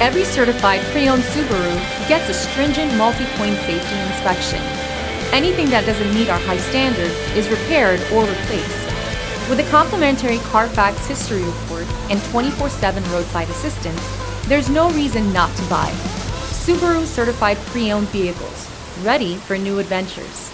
Every certified pre-owned Subaru gets a stringent multi-point safety inspection. Anything that doesn't meet our high standards is repaired or replaced. With a complimentary Carfax history report and 24/7 roadside assistance, there's no reason not to buy. Subaru certified pre-owned vehicles, ready for new adventures.